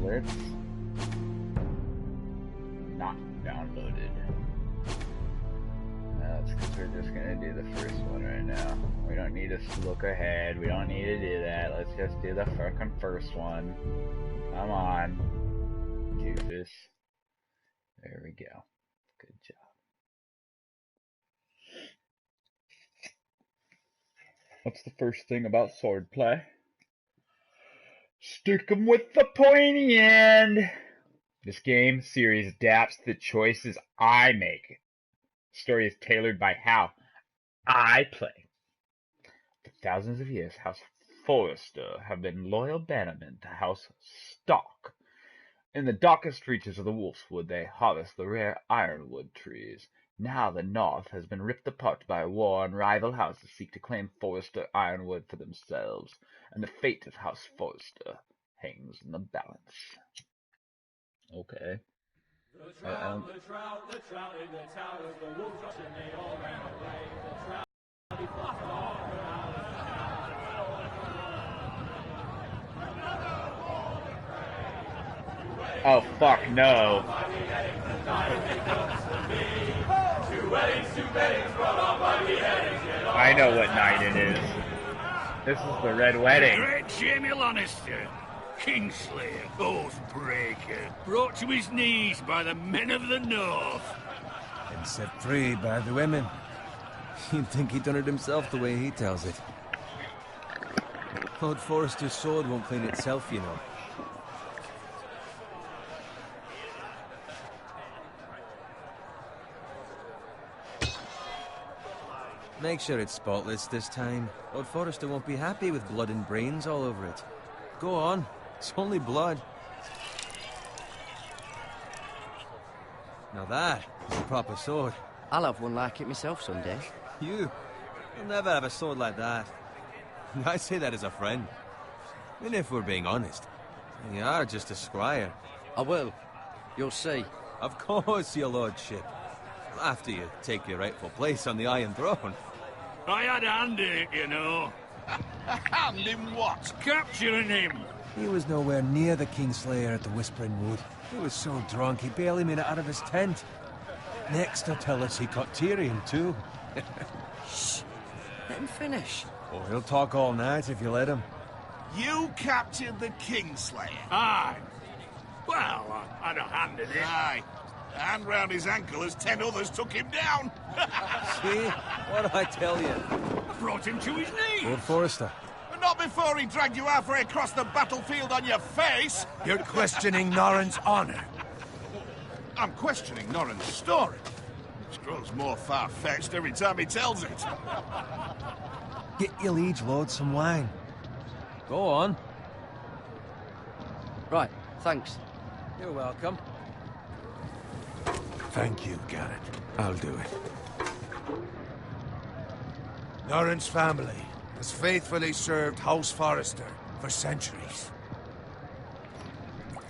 let's not downloaded. That's because we're just gonna do the first one right now. We don't need to look ahead. We don't need to do that. Let's just do the fucking first one. Come on, doofus. There we go. Good job. What's the first thing about swordplay? Stick 'em with the pointy end. This game series adapts the choices I make. The story is tailored by how I play. For thousands of years, House Forrester have been loyal bannermen to House Stark. In the darkest reaches of the Wolfswood, they harvest the rare ironwood trees. Now the North has been ripped apart by a war, and rival houses seek to claim Forrester ironwood for themselves, and the fate of House Forrester hangs in the balance. Okay. The trout in the towers, the wolves rushed and they all ran away. The trout, he flopped all around the Oh fuck no. I know what night it is. This is the Red Wedding. Great Jaime Lannister, Kingslayer, Oathbreaker, brought to his knees by the men of the North. And set free by the women. You'd think he'd done it himself the way he tells it. Lord Forrester's sword won't clean itself, you know. Make sure it's spotless this time. Lord Forrester won't be happy with blood and brains all over it. Go on. It's only blood. Now that is a proper sword. I'll have one like it myself someday. You'll never have a sword like that. I say that as a friend. And if we're being honest, you are just a squire. I will. You'll see. Of course, your lordship. After you take your rightful place on the Iron Throne. I had a hand in it, you know. Hand in what? Capturing him. He was nowhere near the Kingslayer at the Whispering Wood. He was so drunk he barely made it out of his tent. Next he'll tell us he caught Tyrion too. Shh. Let him finish. Oh, he'll talk all night if you let him. You captured the Kingslayer? Aye. Well, I had a hand in it. Aye. A hand round his ankle as 10 others took him down. See? What did I tell you? I brought him to his knees. Lord Forrester. But not before he dragged you halfway across the battlefield on your face. You're questioning Norrin's honor. I'm questioning Norrin's story, which grows more far-fetched every time he tells it. Get your liege lord some wine. Go on. Right, thanks. You're welcome. Thank you, Garrett. I'll do it. Norrin's family has faithfully served House Forrester for centuries.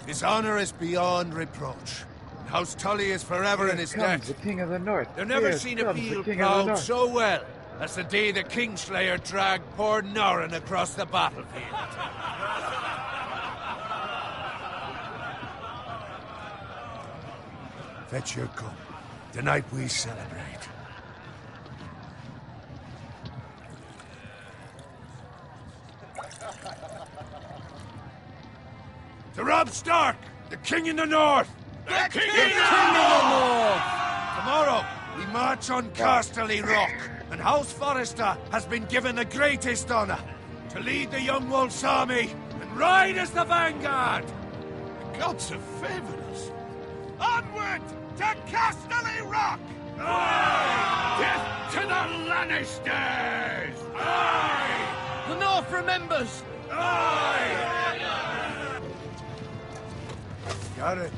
His honor is beyond reproach. House Tully is forever in his debt. The King of the North. They've never Here seen a comes the field King of the plowed North. so well as the day the Kingslayer dragged poor Norrin across the battlefield. Fetch your cup. Tonight we celebrate. To Robb Stark, the King in the North! The King in the North! Tomorrow, we march on Casterly Rock, and House Forrester has been given the greatest honor to lead the Young Wolf's army and ride as the vanguard! The gods have favored us. Onward to Casterly Rock! Aye! Death to the Lannisters! Aye! The North remembers! Aye! Got it.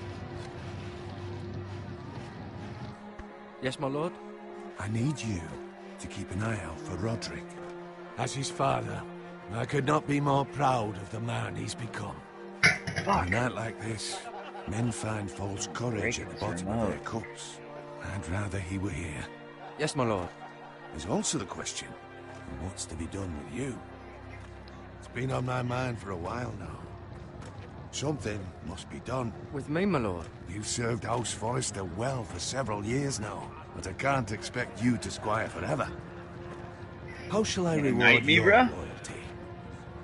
Yes, my lord? I need you to keep an eye out for Roderick. As his father, I could not be more proud of the man he's become. On a night like this, men find false courage at the bottom of their cups. I'd rather he were here. Yes, my lord. There's also the question of what's to be done with you. It's been on my mind for a while now. Something must be done. With me, my lord. You've served House Forrester well for several years now, but I can't expect you to squire forever. How shall I reward Knight me, your bruh? loyalty?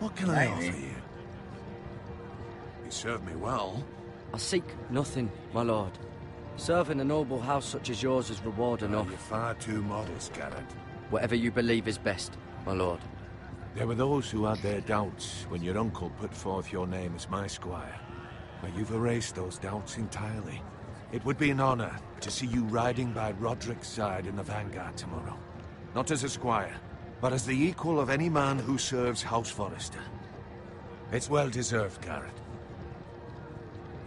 What can I Knight offer me. you? You serve me well. I seek nothing, my lord. Serving a noble house such as yours is reward enough. You're far too modest, Garrett. Whatever you believe is best, my lord. There were those who had their doubts when your uncle put forth your name as my squire. But you've erased those doubts entirely. It would be an honor to see you riding by Roderick's side in the vanguard tomorrow. Not as a squire, but as the equal of any man who serves House Forrester. It's well deserved, Garrett.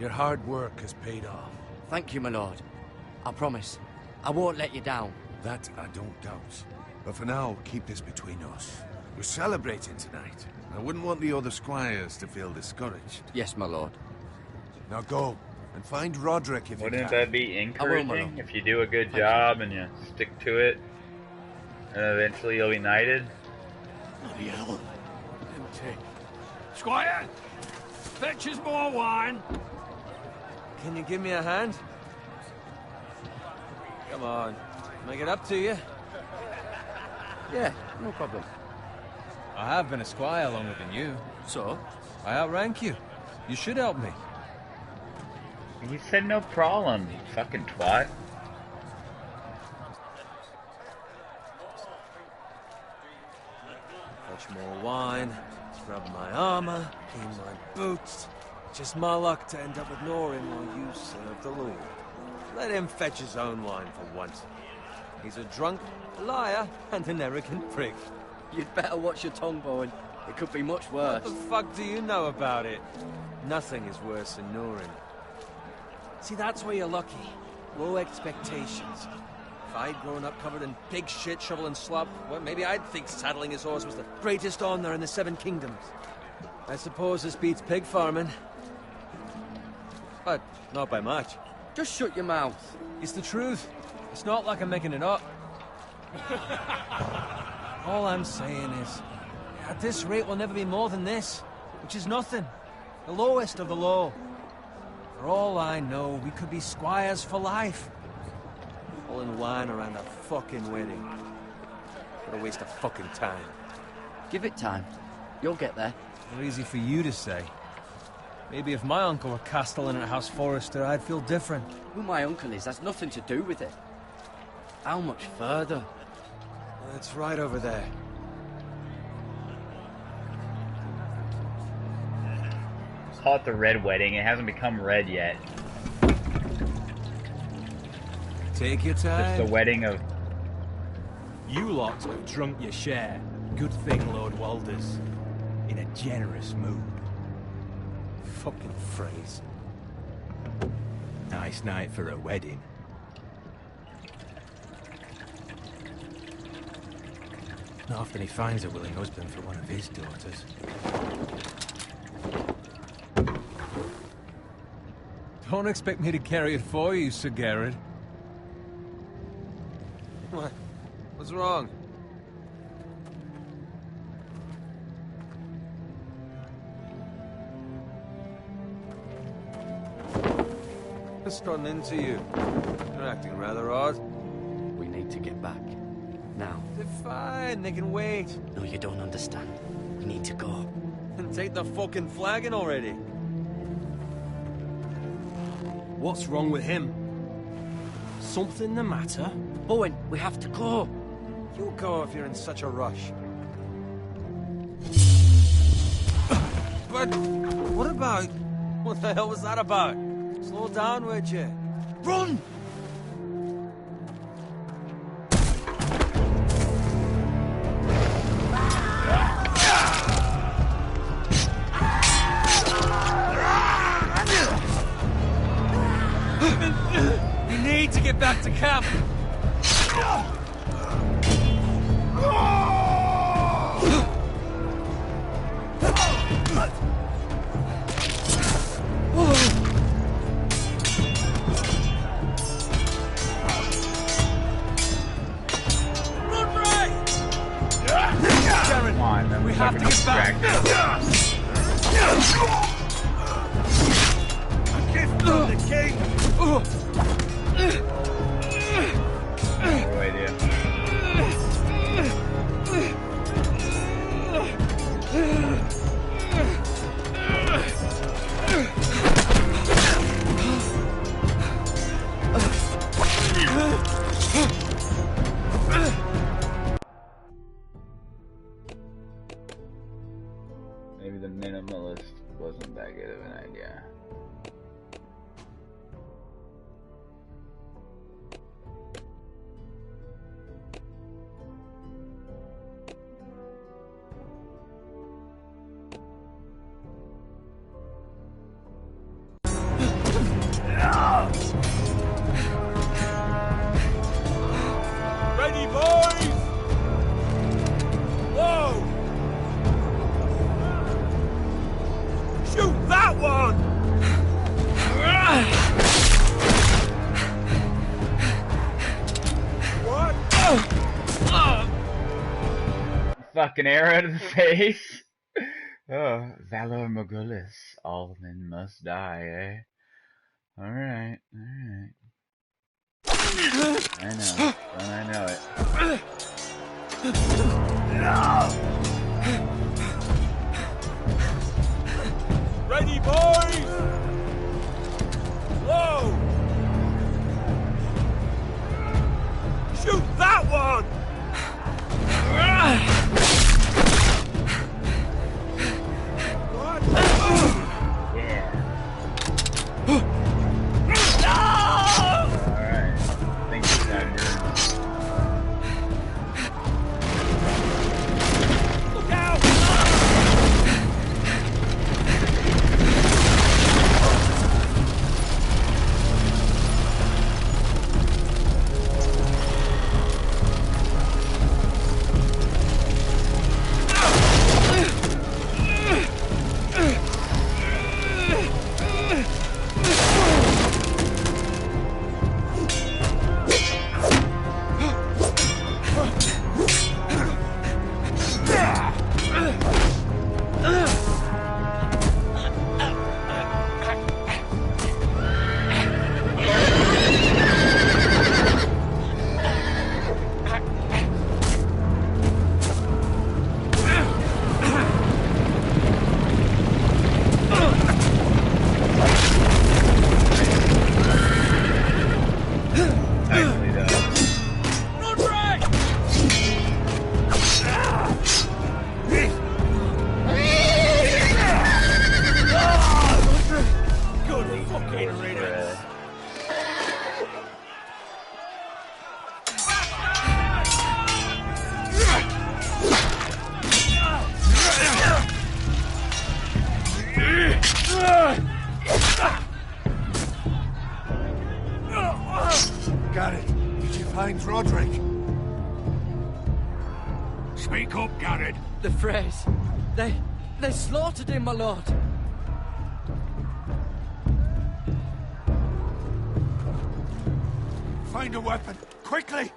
Your hard work has paid off. Thank you, my lord. I promise. I won't let you down. That I don't doubt. But for now, keep this between us. We're celebrating tonight. I wouldn't want the other squires to feel discouraged. Yes, my lord. Now go, and find Roderick if you Wouldn't can. that be encouraging if you do a good job and you stick to it, and eventually you'll be knighted? Bloody hell. Empty. Squire! Fetch us more wine! Can you give me a hand? Come on. Make it up to you. Yeah, no problem. I have been a squire longer than you. So? I outrank you. You should help me. You said no problem, you fucking twat. Fetch more wine, scrub my armor, clean my boots. Just my luck to end up with Norin while you serve the Lord. Let him fetch his own wine for once. He's a drunk, a liar, and an arrogant prick. You'd better watch your tongue, Bowen. It could be much worse. What the fuck do you know about it? Nothing is worse than Norin. See, that's where you're lucky. Low expectations. If I'd grown up covered in pig shit, shovel and slop, well, maybe I'd think saddling his horse was the greatest honor in the Seven Kingdoms. I suppose this beats pig farming. But not by much. Just shut your mouth. It's the truth. It's not like I'm making it up. All I'm saying is, at this rate we'll never be more than this, which is nothing. The lowest of the low. For all I know, we could be squires for life. All in wine around a fucking wedding. What a waste of fucking time. Give it time. You'll get there. Not easy for you to say. Maybe if my uncle were castellan at House Forrester, I'd feel different. Who my uncle is has nothing to do with it. How much further? It's right over there. Call it the Red Wedding. It hasn't become red yet. Take your It's time. the wedding of... You lot have drunk your share. Good thing Lord Walder's in a generous mood. Fucking phrase. Nice night for a wedding. Not often he finds a willing husband for one of his daughters. Don't expect me to carry it for you, Sir Garrett. What? What's wrong? What's gotten into you? You're acting rather odd. We need to get back. Now. They're fine, they can wait. No, you don't understand. We need to go. And take the fucking flagon already. What's wrong with him? Something the matter? Bowen, we have to go. You go if you're in such a rush. But what about... What the hell was that about? Slow down, would you? Run! We need to get back to camp. Come on, man. We have to get back. fucking arrow to the face. Oh, Valor Morgulis. All men must die, eh? Alright, alright. I know. Don't I know it. Ready, boys! Whoa! Shoot that one! Alright. Thank you, Sander. Look out! Nicely done. Good fucking riddance. Garrett, did you find Roderick? Speak up, Garrett. The Freys. They slaughtered him, my lord. Find a weapon, quickly!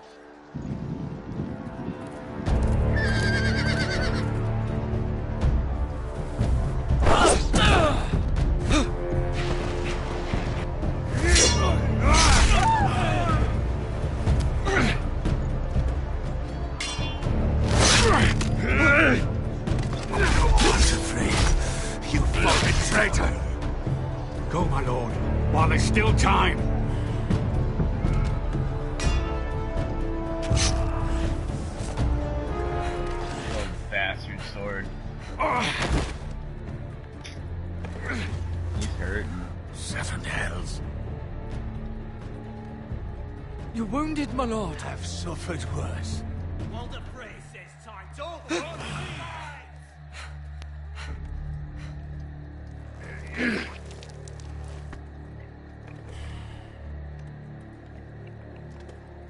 You fucking traitor! Go, my lord, while there's still time. Little bastard sword. He's hurting. 7 hells. You're wounded, my lord. I've suffered worse. Well, the phrase says time to run.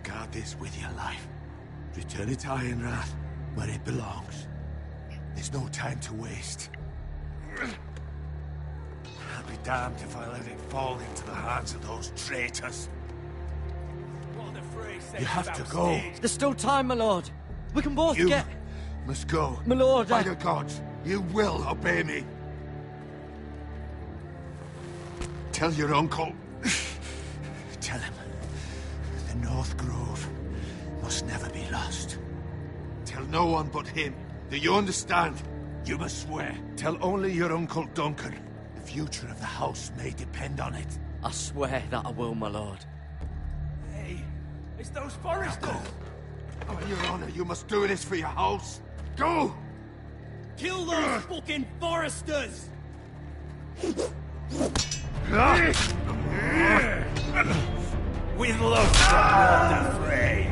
Guard this with your life. Return it to Ironrath, where it belongs. There's no time to waste. I'll be damned if I let it fall into the hands of those traitors. What the phrase says You have about to go. stage. There's still time, my lord. We can both You get... must go. My lord, By the gods, you will obey me. Tell your uncle. Tell him the North Grove must never be lost. Tell no one but him. Do you understand? You must swear. Tell only your Uncle Duncan. The future of the house may depend on it. I swear that I will, my lord. Hey, it's those foresters. Go. On your honor, you must do this for your house. Go! Kill those fucking foresters. With love from Lord the Frey.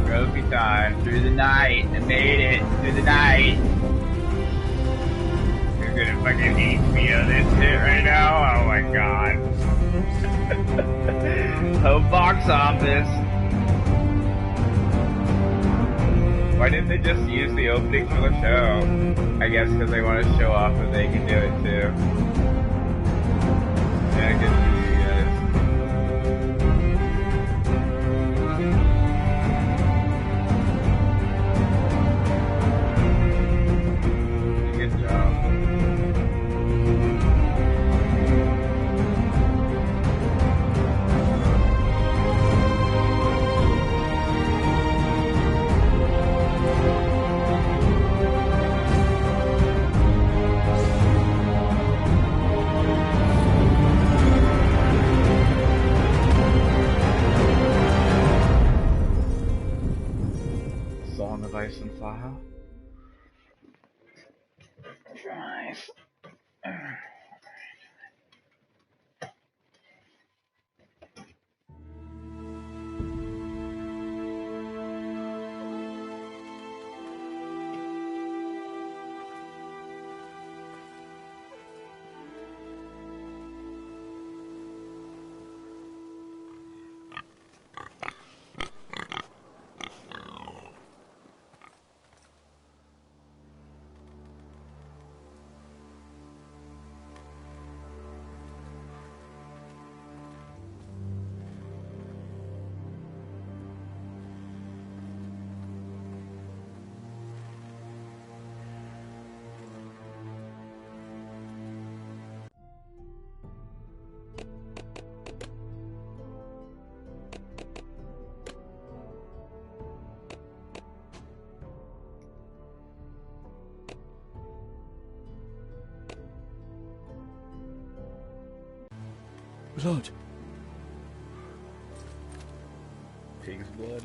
Trophy time. Through the night. I made it. Through the night. You're gonna fucking eat me on this shit right now? Oh my god. Home box office. Why didn't they just use the opening for the show? I guess because they want to show off that they can do it too. Yeah, good for you guys. Good job. Song of Ice and Fire. Nice. Blood. Pig's blood.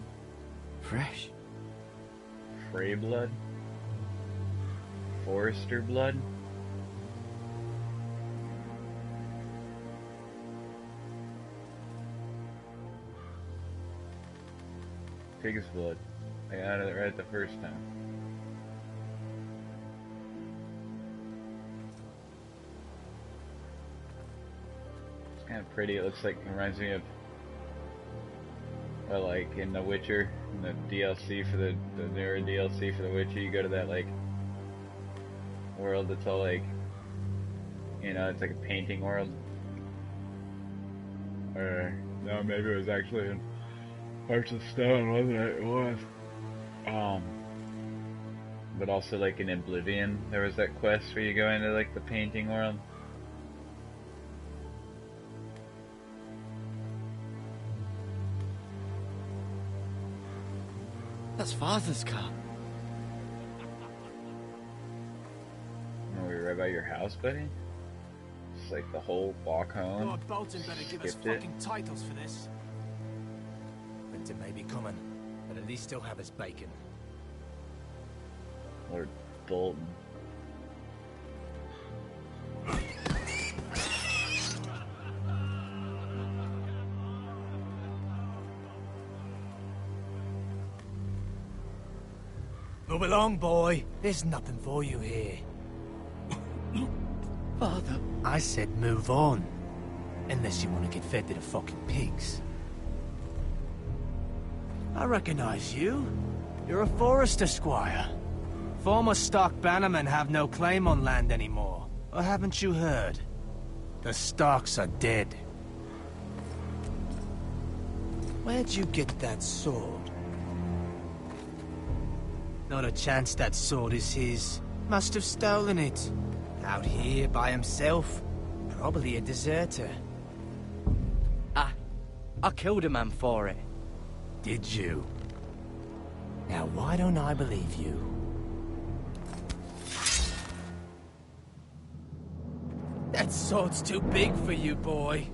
Fresh. Frey blood. Forester blood. Pig's blood. I got it right the first time. It's kind of pretty. It looks like, it reminds me of, well, like in The Witcher, in the DLC for the newer DLC for The Witcher, you go to that like world that's all like, you know, it's like a painting world. Or no, maybe it was actually in Hearts of Stone, wasn't it? It was. But also like in Oblivion, there was that quest where you go into like the painting world. That's Father's car. When we were right by your house, buddy? It's like the whole walk home. Lord Bolton better give us Skipped it. fucking titles for this. Winter may be coming, but at least he'll have his bacon. Lord Bolton. Move along, boy. There's nothing for you here. Father. I said move on. Unless you want to get fed to the fucking pigs. I recognize you. You're a Forester squire. Former Stark bannermen have no claim on land anymore. Or haven't you heard? The Starks are dead. Where'd you get that sword? Not a chance that sword is his. Must have stolen it. Out here by himself. Probably a deserter. I killed a man for it. Did you? Now why don't I believe you? That sword's too big for you, boy.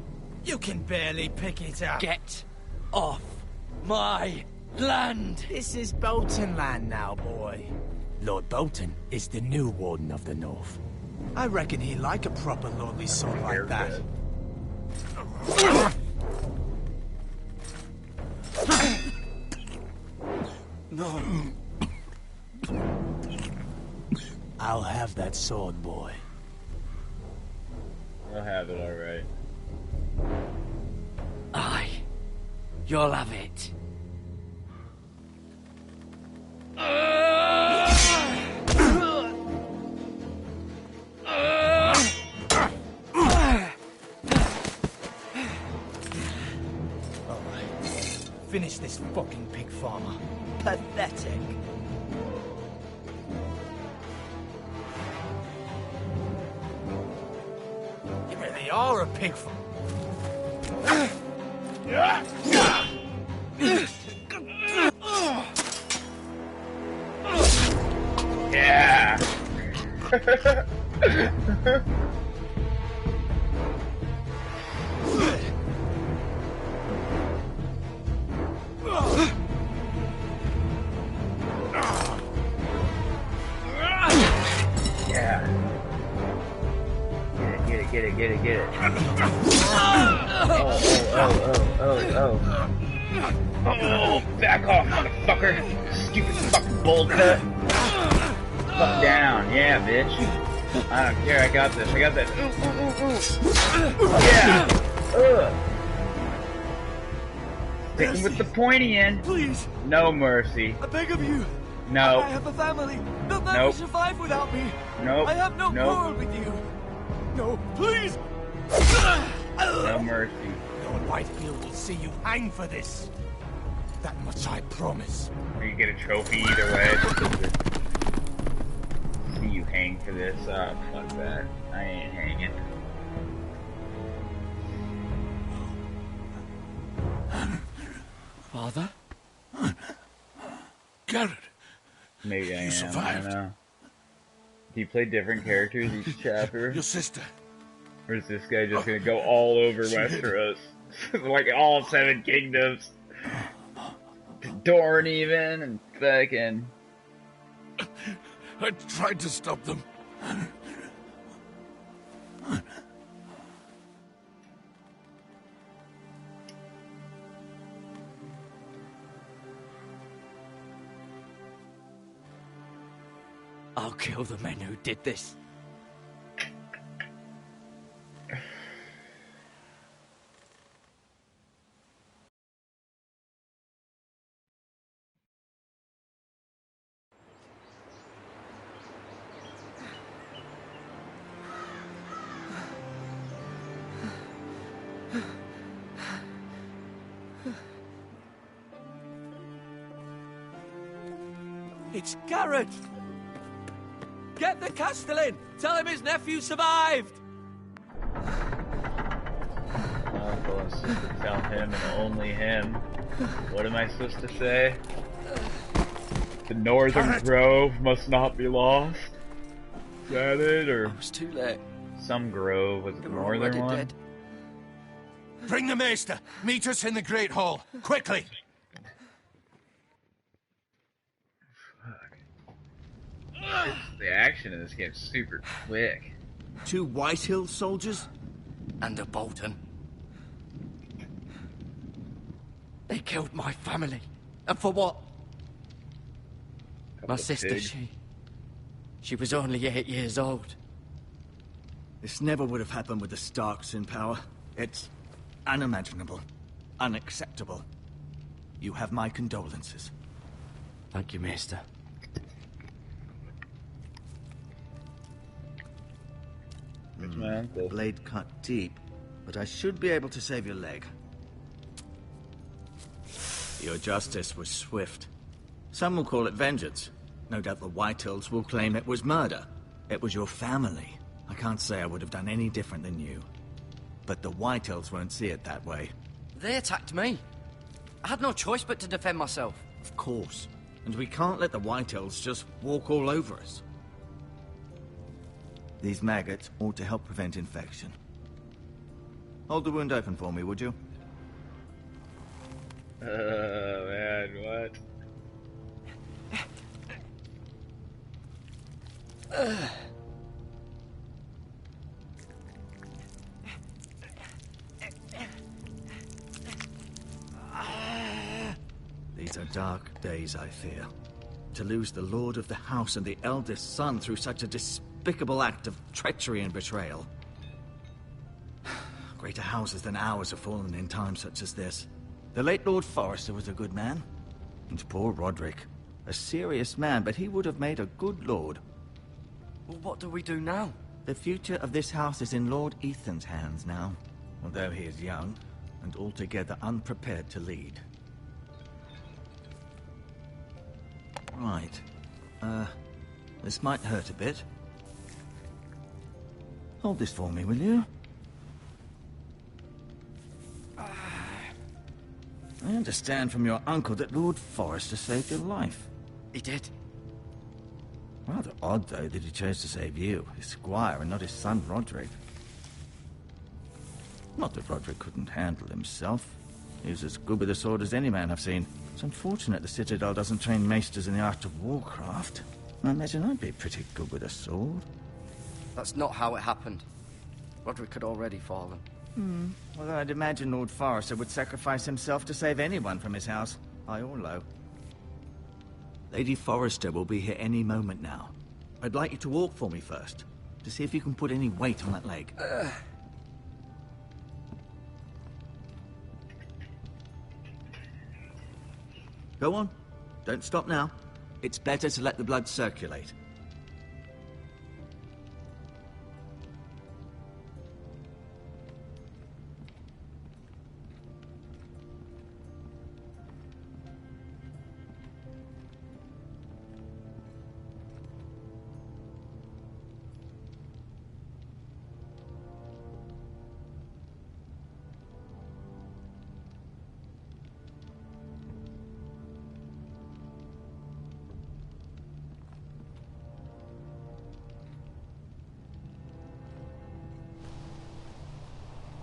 You can barely pick it up. Get off my land! This is Bolton land now, boy. Lord Bolton is the new Warden of the North. I reckon he'd like a proper lordly sword like that. No. I'll have that sword, boy. I'll have it, alright. You'll have it. finish this fucking pig farmer. Pathetic. You really are a pig farmer. Yeah. Yeah. Get it. Oh, back off, motherfucker. Stupid fucking bowl cut. Fuck down. Yeah, bitch. I don't care. I got this. Yeah. Ugh. Sticking with the pointy end. Please, No mercy. I beg of you. No. I have a family. They'll never Nope. survive without me. Nope. I have no Nope. quarrel with you. No, please. No mercy. Lord Whitefield will see you hang for this. That much I promise. You get a trophy either way. See you hang for this. Oh, fuck that. I ain't hanging. Father? Garrett, Maybe I am. survived. I don't know. Do you play different characters each chapter? your sister. Or is this guy just gonna go all over Westeros? Like all 7 kingdoms? Dorne even, and fucking... I tried to stop them. I'll kill the men who did this. It's Garrett! Get the Castellan! Tell him his nephew survived! Well, I'm supposed to tell him and only him. What am I supposed to say? The Northern Grove must not be lost? Is that it, or I was too late. some grove was They the were northern already one? dead. Bring the maester. Meet us in the Great Hall. Quickly. The action in this game is super quick. 2 Whitehill soldiers? And a Bolton. They killed my family. And for what? Couple My of sister, pigs. she was only 8 years old. This never would have happened with the Starks in power. It's unimaginable. Unacceptable. You have my condolences. Thank you, Maester. It's my uncle. Blade cut deep, but I should be able to save your leg. Your justice was swift. Some will call it vengeance. No doubt the Whitehills will claim it was murder. It was your family. I can't say I would have done any different than you. But the Whitehills won't see it that way. They attacked me. I had no choice but to defend myself. Of course. And we can't let the Whitehills just walk all over us. These maggots ought to help prevent infection. Hold the wound open for me, would you? Oh man, what? These are dark days, I fear. To lose the lord of the house and the eldest son through such a despicable act of treachery and betrayal. Greater houses than ours have fallen in times such as this. The late Lord Forrester was a good man. And poor Roderick. A serious man, but he would have made a good lord. Well, what do we do now? The future of this house is in Lord Ethan's hands now. Although he is young, and altogether unprepared to lead. Right. This might hurt a bit. Hold this for me, will you? I understand from your uncle that Lord Forrester saved your life. He did. Rather odd, though, that he chose to save you, his squire, and not his son, Roderick. Not that Roderick couldn't handle himself. He was as good with a sword as any man I've seen. It's unfortunate the Citadel doesn't train maesters in the art of warcraft. I imagine I'd be pretty good with a sword. That's not how it happened. Roderick had already fallen. Well, I'd imagine Lord Forrester would sacrifice himself to save anyone from his house, high or low. Lady Forrester will be here any moment now. I'd like you to walk for me first, to see if you can put any weight on that leg. Go on. Don't stop now. It's better to let the blood circulate.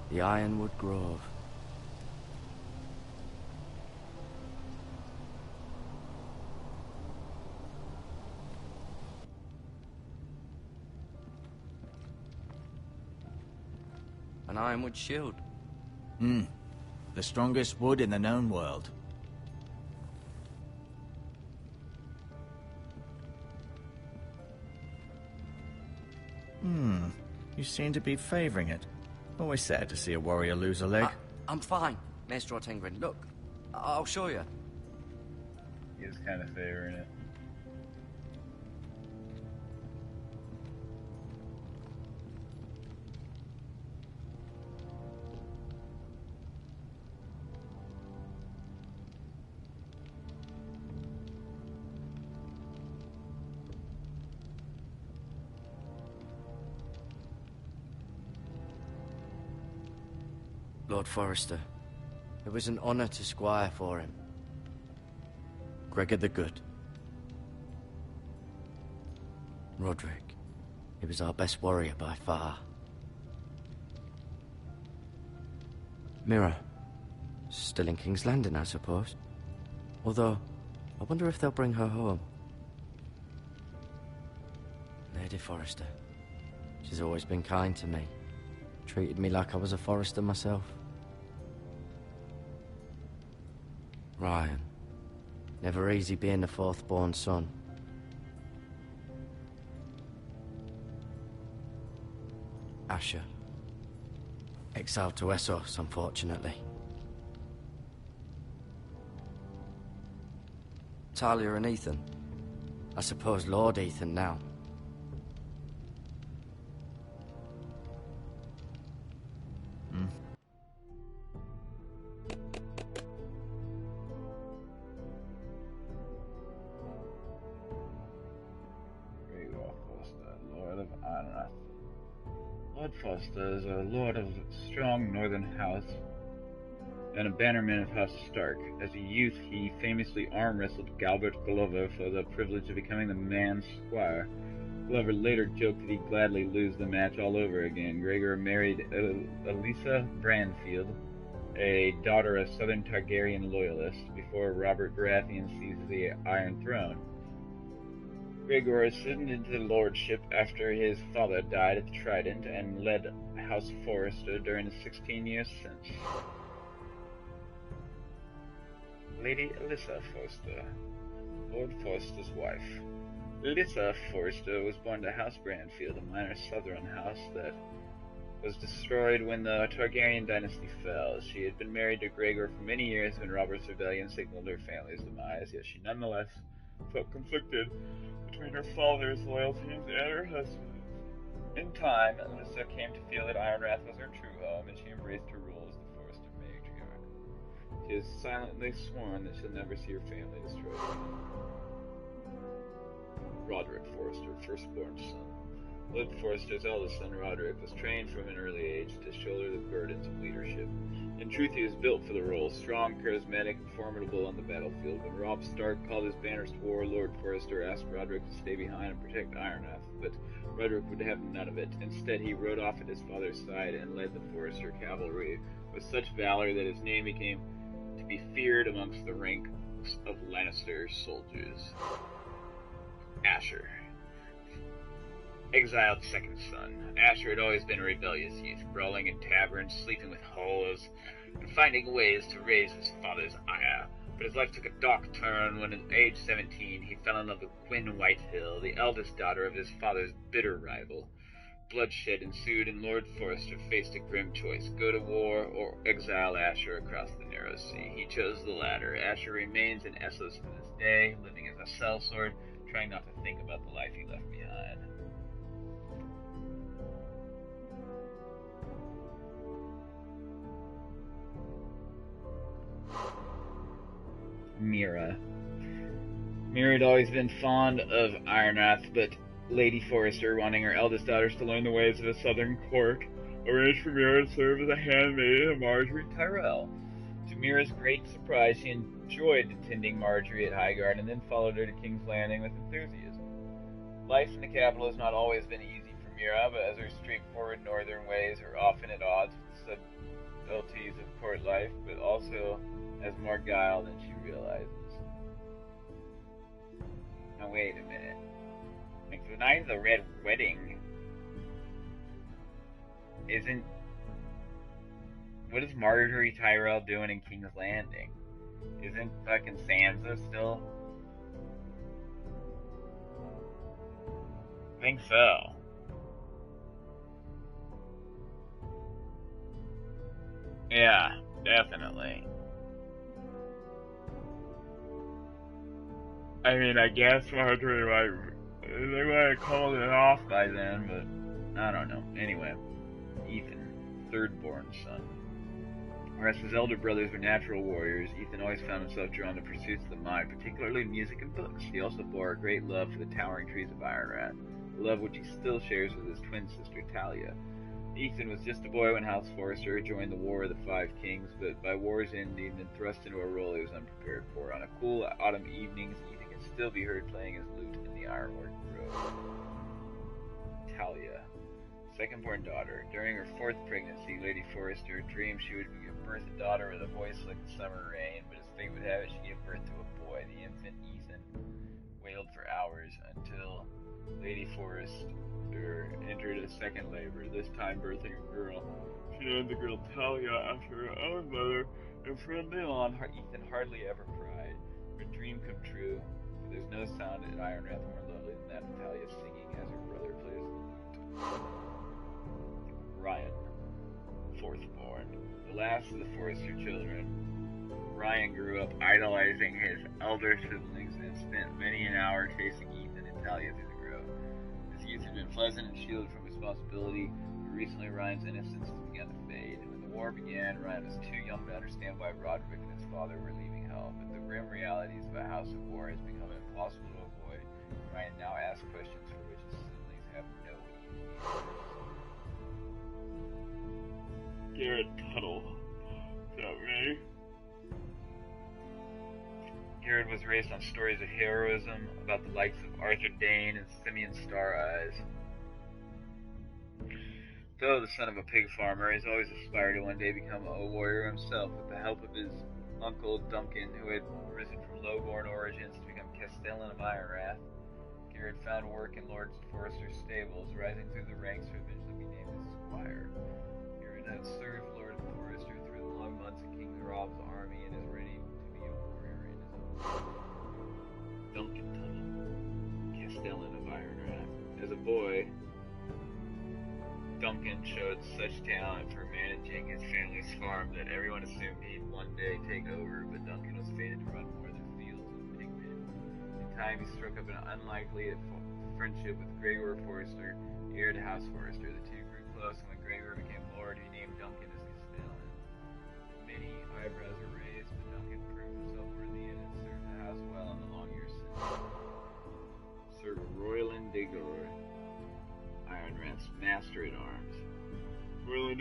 The Ironwood Grove. An ironwood shield. The strongest wood in the known world. You seem to be favoring it. Always sad to see a warrior lose a leg. I'm fine, Maestro Tingrin. Look, I'll show you. He is kind of favoring it. Lord Forrester, it was an honor to squire for him. Gregor the Good. Roderick, he was our best warrior by far. Mira, still in King's Landing, I suppose. Although, I wonder if they'll bring her home. Lady Forrester, she's always been kind to me. Treated me like I was a Forrester myself. Ryan. Never easy being the fourth-born son. Asher. Exiled to Essos, unfortunately. Talia and Ethan. I suppose Lord Ethan now. Lord Foster is a lord of strong northern house and a bannerman of House Stark. As a youth, he famously arm-wrestled Galbert Glover for the privilege of becoming the man's squire. Glover later joked that he'd gladly lose the match all over again. Gregor married Elisa Brandfield, a daughter of Southern Targaryen loyalists, before Robert Baratheon seized the Iron Throne. Gregor ascended into the lordship after his father died at the Trident and led House Forrester during his 16 years since. Lady Alyssa Forrester, Lord Forrester's wife. Alyssa Forrester was born to House Brandfield, a minor southern house that was destroyed when the Targaryen dynasty fell. She had been married to Gregor for many years when Robert's rebellion signaled her family's demise, yet she nonetheless felt conflicted between her father's loyalties and her husband's. In time, Alyssa came to feel that Ironrath was her true home, and she embraced her role as the Forrester matriarch. She has silently sworn that she'll never see her family destroyed. Roderick Forrester, firstborn son. Lord Forrester's eldest son, Roderick, was trained from an early age to shoulder the burdens of leadership. In truth, he was built for the role, strong, charismatic, and formidable on the battlefield. When Robb Stark called his banners to war, Lord Forrester asked Roderick to stay behind and protect Ironrath, but Roderick would have none of it. Instead, he rode off at his father's side and led the Forrester cavalry with such valor that his name became to be feared amongst the ranks of Lannister soldiers. Asher. Exiled second son. Asher had always been a rebellious youth, brawling in taverns, sleeping with hoes, and finding ways to raise his father's ire. But his life took a dark turn when, at age 17, he fell in love with Gwyn Whitehill, the eldest daughter of his father's bitter rival. Bloodshed ensued, and Lord Forrester faced a grim choice: go to war or exile Asher across the narrow sea. He chose the latter. Asher remains in Essos to this day, living as a sellsword, trying not to think about the life he left behind. Mira. Mira had always been fond of Ironrath, but Lady Forrester, wanting her eldest daughters to learn the ways of a southern court, arranged for Mira to serve as a handmaid of Marjorie Tyrell. To Mira's great surprise, she enjoyed attending Marjorie at Highgarden and then followed her to King's Landing with enthusiasm. Life in the capital has not always been easy for Mira, but as her straightforward northern ways are often at odds with the subtleties of court life, but also has more guile than she realizes. Now wait a minute. Like, the night of the Red Wedding isn't... What is Marjorie Tyrell doing in King's Landing? Isn't fucking Sansa still? I think so. Yeah, definitely. I mean, I guess Marjorie might... They might have called it off by then, but I don't know. Anyway, Ethan, third-born son. Whereas his elder brothers were natural warriors, Ethan always found himself drawn to pursuits of the mind, particularly music and books. He also bore a great love for the towering trees of Ironrath, a love which he still shares with his twin sister Talia. Ethan was just a boy when House Forrester joined the War of the Five Kings, but by war's end he had been thrust into a role he was unprepared for. On a cool autumn evenings, Ethan can still be heard playing his lute in the Ironwood Grove. Talia, second-born daughter. During her fourth pregnancy, Lady Forrester dreamed she would give birth a daughter with a voice like the summer rain, but as fate would have it, she gave birth to a boy. The infant Ethan wailed for hours until Lady Forrester entered a second labor, this time birthing a girl. She named the girl Talia after her own mother, and from then on, Ethan hardly ever cried. Her dream come true, for there's no sound at Ironrath more lovely than that of Talia singing as her brother plays the lute. Ryan, fourth-born, the last of the Forrester children. Ryan grew up idolizing his elder siblings and spent many an hour chasing Ethan and Talia through the grove. His youth had been pleasant and shielded from responsibility, but recently Ryan's innocence has begun to fade. When the war began, Ryan was too young to understand why Roderick and his father were leaving home, but the grim realities of a house of war has become impossible to avoid, and Ryan now asks questions for which his siblings have no easy answers. Garrett Tuttle. Is that me? Garrett was raised on stories of heroism about the likes of Arthur Dane and Simeon Star-Eyes. Though the son of a pig farmer, he's always aspired to one day become a warrior himself. With the help of his uncle Duncan, who had risen from low-born origins to become Castellan of Ironrath, Garrett found work in Lord Forrester's stables, rising through the ranks to eventually be named as squire. Garrett had served Lord Forrester through the long months of King Rob's army and is ready to be a warrior in his own way. Duncan Tuttle, Castellan of Ironrath. As a boy, Duncan showed such talent for managing his family's farm that everyone assumed he'd one day take over, but Duncan was fated to run more than fields and pigmen. In time, he struck up an unlikely friendship with Gregor Forrester, heir to House Forrester. The two grew close, and when Gregor became lord, he named Duncan as Castellan. Many eyebrows were raised, but Duncan proved himself worthy and had served the house well in the long years since. Sir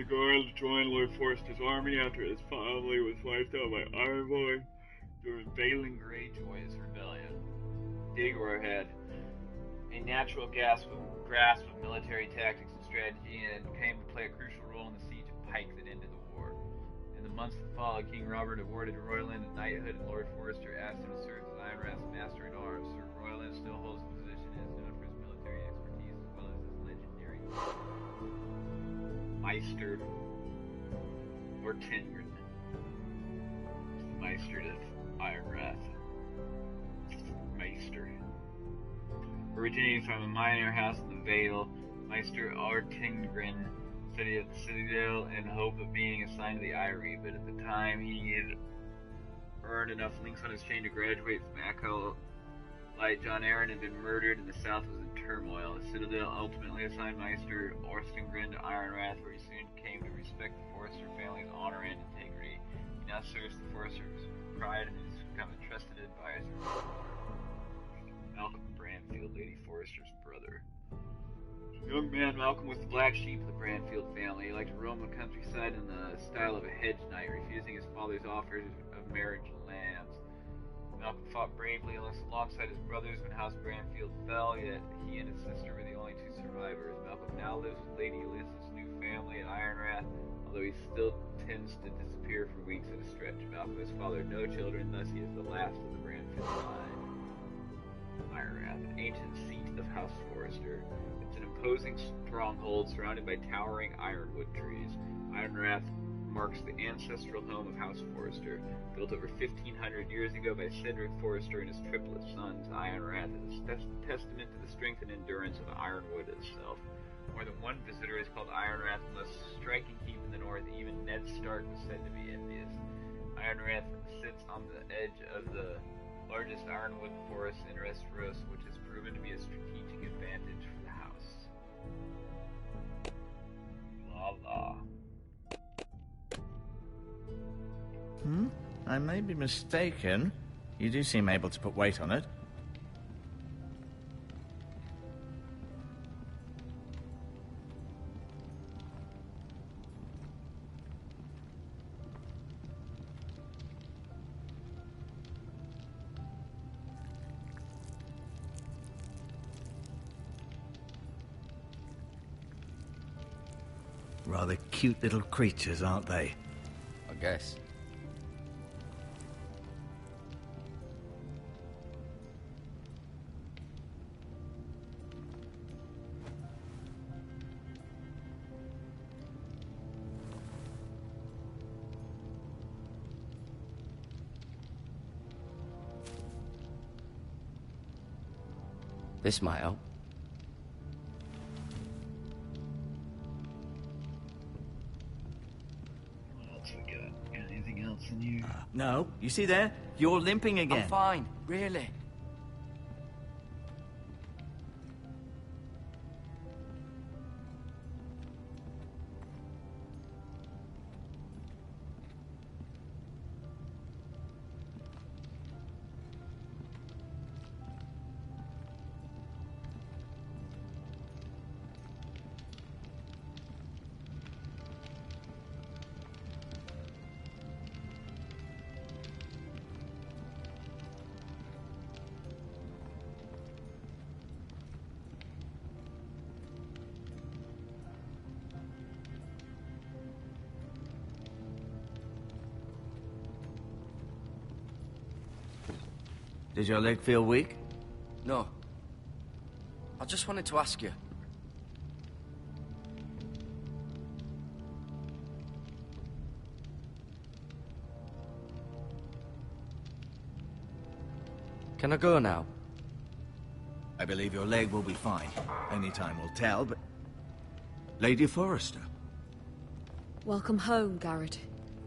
Garl joined Lord Forrester's army after his family was wiped out by Ironborn during Balin Greyjoy's rebellion. Digor had a natural grasp of military tactics and strategy, and came to play a crucial role in the siege of Pike that ended the war. In the months that followed, King Robert awarded Royland a knighthood, and Lord Forrester asked him to serve as Ironrath's master at arms. Sir Royland still holds the position and is known for his military expertise as well as his legendary Meister or Tengrin. The Meister of Ironrath. Meister. Originating from a minor house in the Vale, Meister Ortingrin studied at the Citadel in hope of being assigned to the Eyrie, but at the time he had earned enough links on his chain to graduate from Acolyte John Arryn had been murdered, and the South was in turmoil. The Citadel ultimately assigned Meister Ortingrin to Ironrath, where he soon came to respect the Forrester family's honor and integrity. He now serves the Forrester's pride and has become a trusted advisor. Malcolm Branfield, Lady Forrester's brother. Young man, Malcolm was the black sheep of the Branfield family. He liked to roam the countryside in the style of a hedge knight, refusing his father's offers of marriage and lands. Malcolm fought bravely alongside his brothers when House Branfield fell, yet he and his sister were the only two survivors. Malcolm now lives with Lady Lys's new family at Ironrath, although he still tends to disappear for weeks at a stretch. Malcolm has fathered no children, thus he is the last of the Branfield line. Ironrath, an ancient seat of House Forrester. It's an imposing stronghold surrounded by towering ironwood trees. Ironrath marks the ancestral home of House Forrester. Built over 1,500 years ago by Cedric Forrester and his triplet sons, Ironrath is a testament to the strength and endurance of Ironwood itself. More than one visitor has called Ironrath the most striking keep in the north. Even Ned Stark was said to be envious. Ironrath sits on the edge of the largest ironwood forest in Westeros, which has proven to be a strategic advantage for the house. La la. I may be mistaken. You do seem able to put weight on it. Rather cute little creatures, aren't they? I guess. This might help. What else we got? Got anything else in here? No. You see there? You're limping again. I'm fine, really. Did your leg feel weak? No. I just wanted to ask you. Can I go now? I believe your leg will be fine. Only time will tell, but... Lady Forrester. Welcome home, Garrett.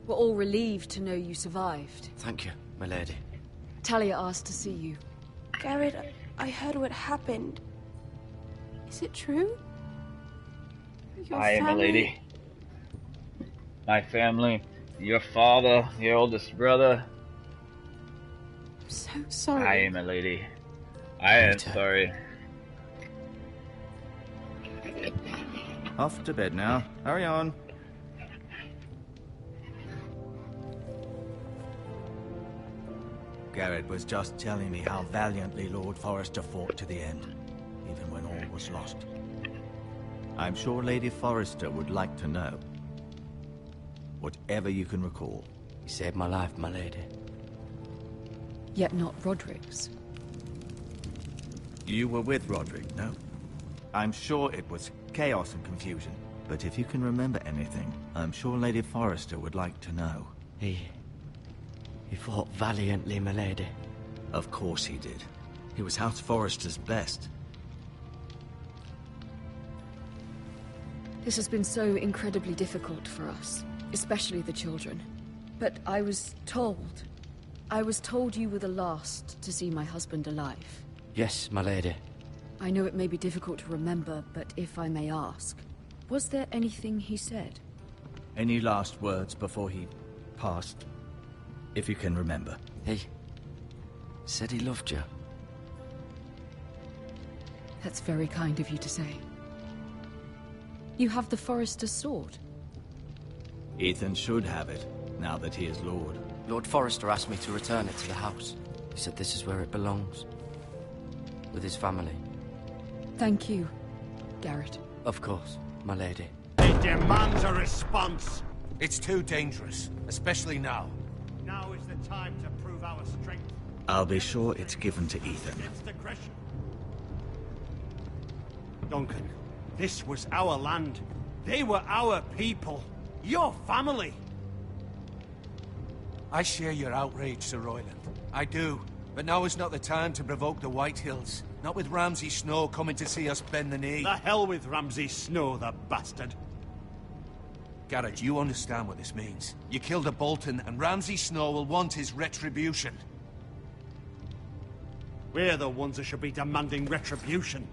We're all relieved to know you survived. Thank you, my lady. Talia asked to see you. Garrett, I heard what happened. Is it true? I am a lady. My family, your father, your oldest brother. I'm so sorry. I am a lady. I am sorry. Off to bed now. Hurry on. Garrett was just telling me how valiantly Lord Forrester fought to the end, even when all was lost. I'm sure Lady Forrester would like to know. Whatever you can recall. You saved my life, my lady. Yet not Roderick's. You were with Roderick, no? I'm sure it was chaos and confusion. But if you can remember anything, I'm sure Lady Forrester would like to know. He fought valiantly, my lady. Of course he did. He was House Forrester's best. This has been so incredibly difficult for us, especially the children. But I was told you were the last to see my husband alive. Yes, my lady. I know it may be difficult to remember, but if I may ask, was there anything he said? Any last words before he passed? If you can remember. He said he loved you. That's very kind of you to say. You have the Forrester's sword. Ethan should have it, now that he is Lord. Lord Forrester asked me to return it to the house. He said this is where it belongs. With his family. Thank you, Garrett. Of course, my lady. It demands a response. It's too dangerous, especially now. Now is the time to prove our strength. I'll be sure it's given to Ethan. Against aggression. Duncan, this was our land. They were our people. Your family. I share your outrage, Sir Royland. I do. But now is not the time to provoke the Whitehills. Not with Ramsay Snow coming to see us bend the knee. The hell with Ramsay Snow, the bastard. Garrett, you understand what this means. You killed a Bolton, and Ramsay Snow will want his retribution. We're the ones that should be demanding retribution.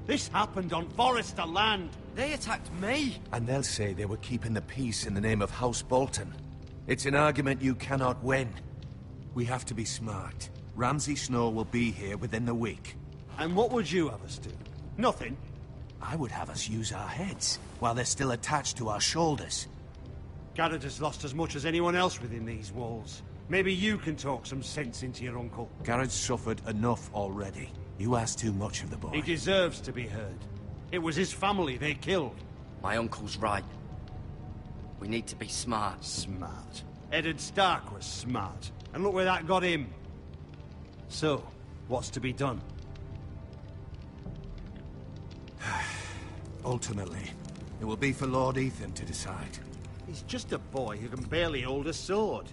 This happened on Forrester land. They attacked me! And they'll say they were keeping the peace in the name of House Bolton. It's an argument you cannot win. We have to be smart. Ramsay Snow will be here within the week. And what would you have us do? Nothing. I would have us use our heads, while they're still attached to our shoulders. Garrett has lost as much as anyone else within these walls. Maybe you can talk some sense into your uncle. Garrett's suffered enough already. You ask too much of the boy. He deserves to be heard. It was his family they killed. My uncle's right. We need to be smart. Smart. Eddard Stark was smart. And look where that got him. So, what's to be done? Ultimately, it will be for Lord Ethan to decide. He's just a boy who can barely hold a sword.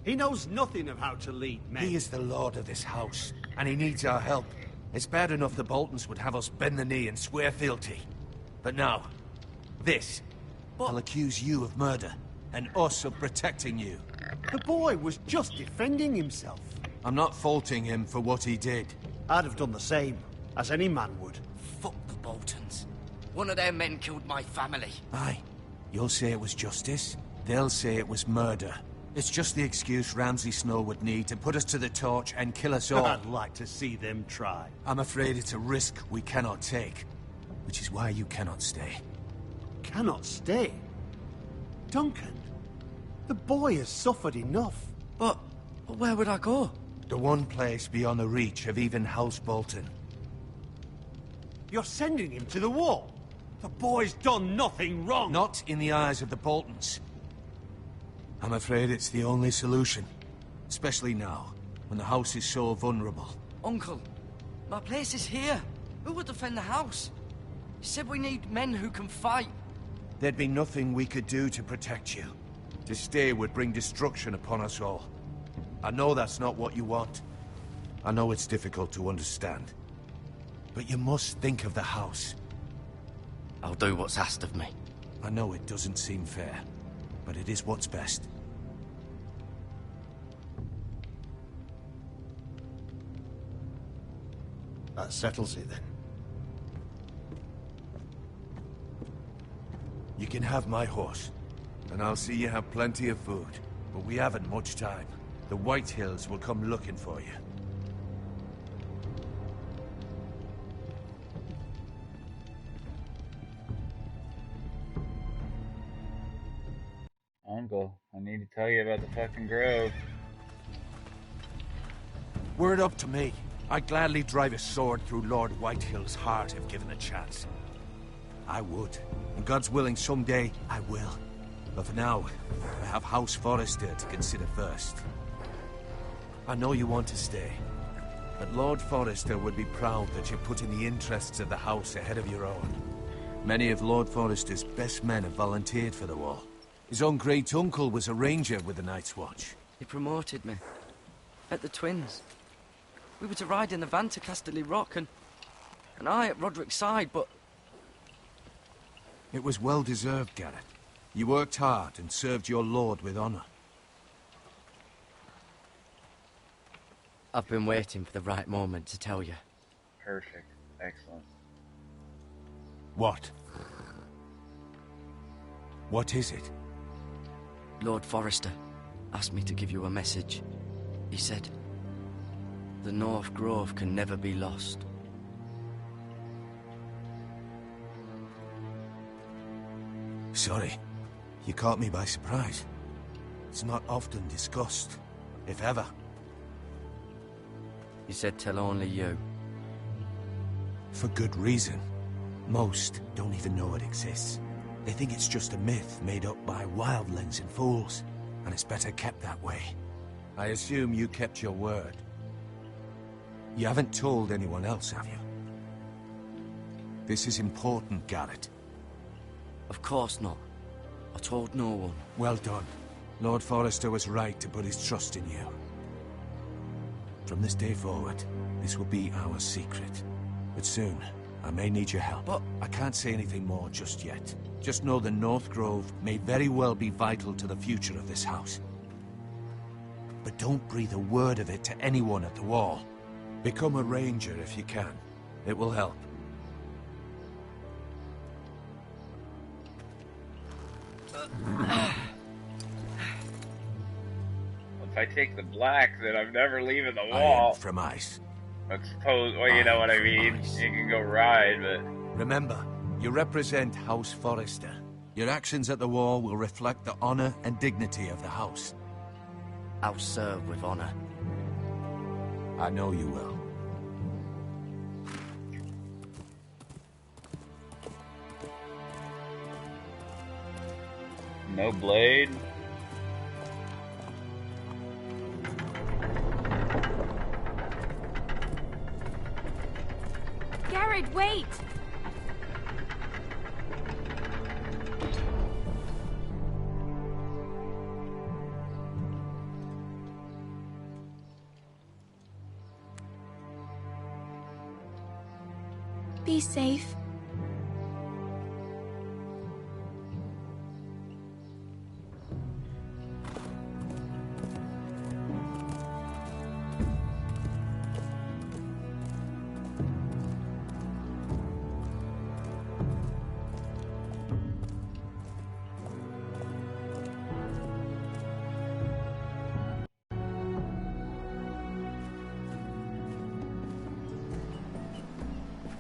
He knows nothing of how to lead men. He is the lord of this house, and he needs our help. It's bad enough the Boltons would have us bend the knee and swear fealty. But now, this. I'll accuse you of murder, and us of protecting you. The boy was just defending himself. I'm not faulting him for what he did. I'd have done the same, as any man would. Fuck the Boltons. One of their men killed my family. Aye. You'll say it was justice. They'll say it was murder. It's just the excuse Ramsay Snow would need to put us to the torch and kill us all. I'd like to see them try. I'm afraid it's a risk we cannot take. Which is why you cannot stay. Cannot stay? Duncan, the boy has suffered enough. But where would I go? The one place beyond the reach of even House Bolton. You're sending him to the wall? The boy's done nothing wrong. Not in the eyes of the Boltons. I'm afraid it's the only solution. Especially now, when the house is so vulnerable. Uncle, my place is here. Who will defend the house? You said we need men who can fight. There'd be nothing we could do to protect you. To stay would bring destruction upon us all. I know that's not what you want. I know it's difficult to understand. But you must think of the house. I'll do what's asked of me. I know it doesn't seem fair, but it is what's best. That settles it then. You can have my horse, and I'll see you have plenty of food. But we haven't much time. The Whitehills will come looking for you. Uncle, I need to tell you about the fucking grove. Were it up to me, I'd gladly drive a sword through Lord Whitehill's heart if given the chance. I would. And God's willing, someday I will. But for now, I have House Forrester to consider first. I know you want to stay, but Lord Forrester would be proud that you're putting the interests of the house ahead of your own. Many of Lord Forrester's best men have volunteered for the war. His own great-uncle was a ranger with the Night's Watch. He promoted me. At the Twins. We were to ride in the van to Casterly Rock, and I at Roderick's side, but... It was well-deserved, Garrett. You worked hard and served your lord with honor. I've been waiting for the right moment to tell you. Perfect. Excellent. What? What is it? Lord Forrester asked me to give you a message. He said, the North Grove can never be lost. Sorry. You caught me by surprise. It's not often discussed, if ever. He said tell only you. For good reason. Most don't even know it exists. They think it's just a myth made up by wildlings and fools, and it's better kept that way. I assume you kept your word. You haven't told anyone else, have you? This is important, Garrett. Of course not. I told no one. Well done. Lord Forrester was right to put his trust in you. From this day forward, this will be our secret. But soon, I may need your help. But I can't say anything more just yet. Just know the North Grove may very well be vital to the future of this house. But don't breathe a word of it to anyone at the wall. Become a ranger if you can. It will help. If I take the black, then I'm never leaving the I wall. am from ice. I suppose, well, you know what I mean. You can go ride, but... Remember, you represent House Forrester. Your actions at the wall will reflect the honor and dignity of the house. I'll serve with honor. I know you will. No blade? Garrett, wait! Be safe.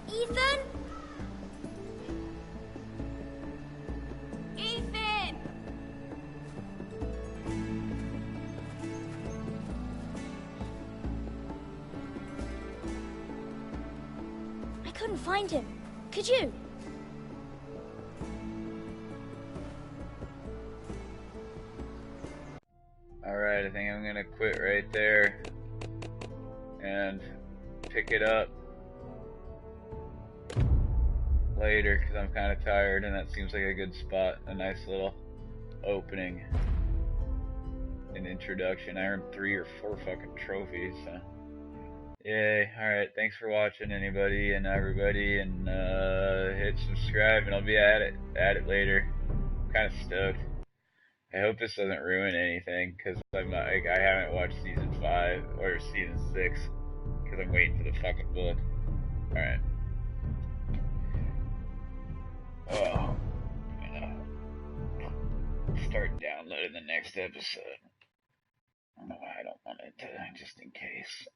Ethan? Ethan! I couldn't find him. Could you? Alright, I think I'm gonna quit right there and pick it up later because I'm kind of tired, and that seems like a good spot. A nice little opening and introduction. I earned 3 or 4 fucking trophies, so yay. Alright, thanks for watching, anybody and everybody, and hit subscribe, and I'll be at it later. I'm kind of stoked. I hope this doesn't ruin anything, because I'm not, like, I haven't watched season 5 or season 6 because I'm waiting for the fucking book. Alright. Oh, start downloading the next episode. I don't know why I don't want it to, just in case.